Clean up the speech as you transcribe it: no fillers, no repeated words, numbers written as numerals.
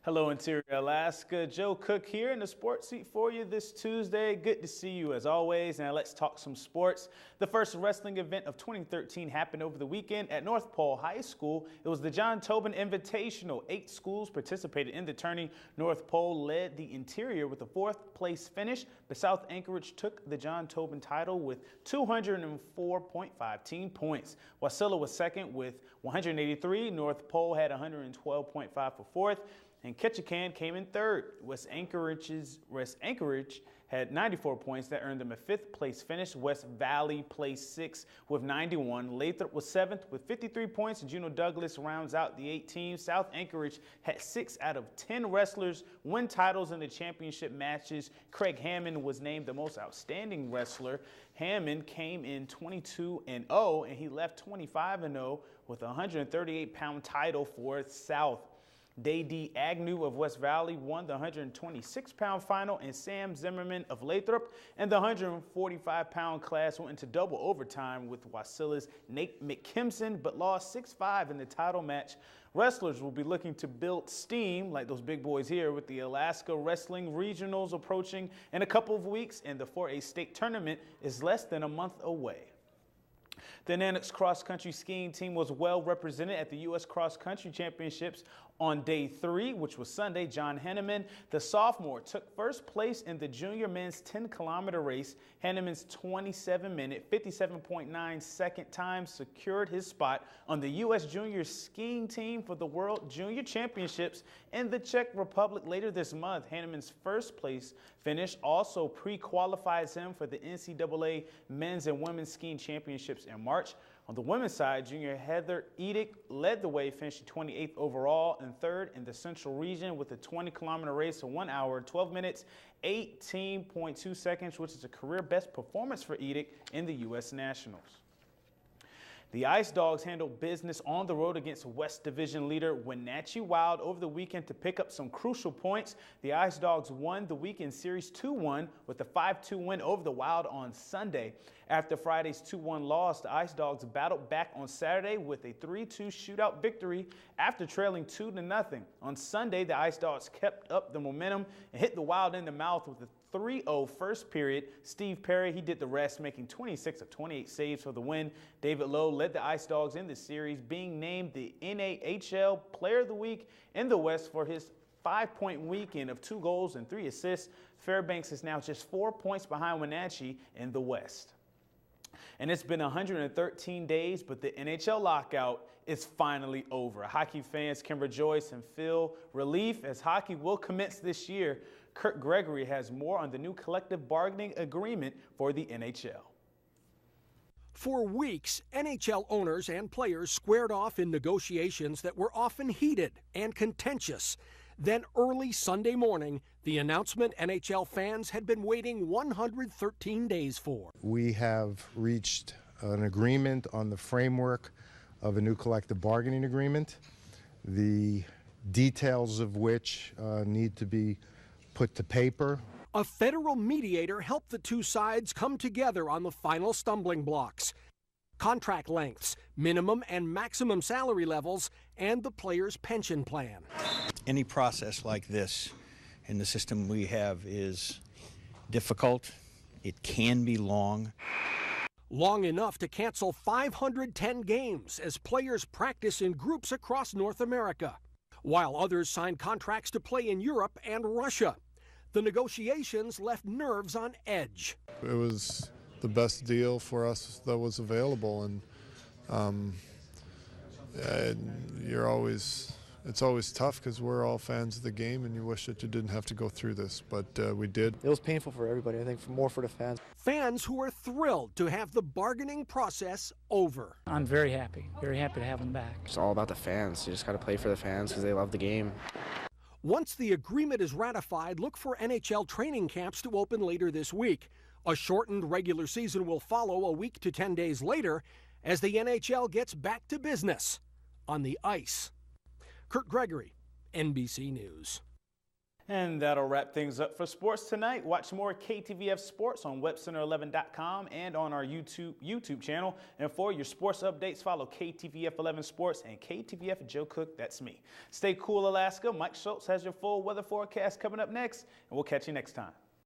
Hello, Interior Alaska. Joe Cook here in the sports seat for you this Tuesday. Good to see you as always. Now let's talk some sports. The first wrestling event of 2013 happened over the weekend at North Pole High School. It was the John Tobin Invitational. 8 schools participated in the tourney. North Pole led the Interior with a 4th place finish, but South Anchorage took the John Tobin title with 204.5 team points. Wasilla was second with 183. North Pole had 112.5 for 4th. And Ketchikan came in 3rd. West Anchorage had 94 points. That earned them a 5th place finish. West Valley placed 6th with 91. Lathrop was 7th with 53 points. And Juneau Douglas rounds out the 8 teams. South Anchorage had 6 out of 10 wrestlers win titles in the championship matches. Craig Hammond was named the most outstanding wrestler. Hammond came in 22-0, and he left 25-0 with a 138-pound title for South. Day Agnew of West Valley won the 126-pound final, and Sam Zimmerman of Lathrop and the 145-pound class went into double overtime with Wasilla's Nate McKimson, but lost 6-5 in the title match. Wrestlers will be looking to build steam like those big boys here with the Alaska Wrestling Regionals approaching in a couple of weeks, and the 4A state tournament is less than a month away. The Nanox Cross Country Skiing team was well represented at the U.S. Cross Country Championships on day 3, which was Sunday. John Henneman, the sophomore, took first place in the junior men's 10-kilometer race. Henneman's 27-minute, 57.9 second time secured his spot on the U.S. Junior Skiing team for the World Junior Championships in the Czech Republic later this month. Henneman's first place finish also pre-qualifies him for the NCAA Men's and Women's Skiing Championships in March. On the women's side, junior Heather Edick led the way, finishing 28th overall and 3rd in the Central Region with a 20-kilometer race in 1 hour, 12 minutes, 18.2 seconds, which is a career best performance for Edick in the U.S. Nationals. The Ice Dogs handled business on the road against West Division leader Wenatchee Wild over the weekend to pick up some crucial points. The Ice Dogs won the weekend series 2-1 with a 5-2 win over the Wild on Sunday. After Friday's 2-1 loss, the Ice Dogs battled back on Saturday with a 3-2 shootout victory after trailing 2-0. On Sunday, the Ice Dogs kept up the momentum and hit the Wild in the mouth with a 3-0 first period. Steve Perry, he did the rest, making 26 of 28 saves for the win. David Lowe led the Ice Dogs in the series, being named the NAHL Player of the Week in the West for his 5-point weekend of 2 goals and 3 assists. Fairbanks is now just 4 points behind Wenatchee in the West. And it's been 113 days, but the NHL lockout is finally over. Hockey fans can rejoice and feel relief as hockey will commence this year. Kurt Gregory has more on the new collective bargaining agreement for the NHL. For weeks, NHL owners and players squared off in negotiations that were often heated and contentious. Then early Sunday morning, the announcement NHL fans had been waiting 113 days for. We have reached an agreement on the framework of a new collective bargaining agreement, the details of which need to be put to paper. A federal mediator helped the two sides come together on the final stumbling blocks: contract lengths, minimum and maximum salary levels, and the player's pension plan. Any process like this in the system we have is difficult. It can be long. Long enough to cancel 510 games as players practice in groups across North America, while others signed contracts to play in Europe and Russia. The negotiations left nerves on edge. It was the best deal for us that was available, and it's always tough because we're all fans of the game and you wish that you didn't have to go through this, but we did. It was painful for everybody, I think, more for the fans. Fans who are thrilled to have the bargaining process over. I'm very happy to have them back. It's all about the fans. You just got to play for the fans because they love the game. Once the agreement is ratified, look for NHL training camps to open later this week. A shortened regular season will follow a week to 10 days later as the NHL gets back to business on the ice. Kurt Gregory, NBC News. And that'll wrap things up for sports tonight. Watch more KTVF Sports on webcenter11.com and on our YouTube channel. And for your sports updates, follow KTVF 11 Sports and KTVF Joe Cook. That's me. Stay cool, Alaska. Mike Schultz has your full weather forecast coming up next, and we'll catch you next time.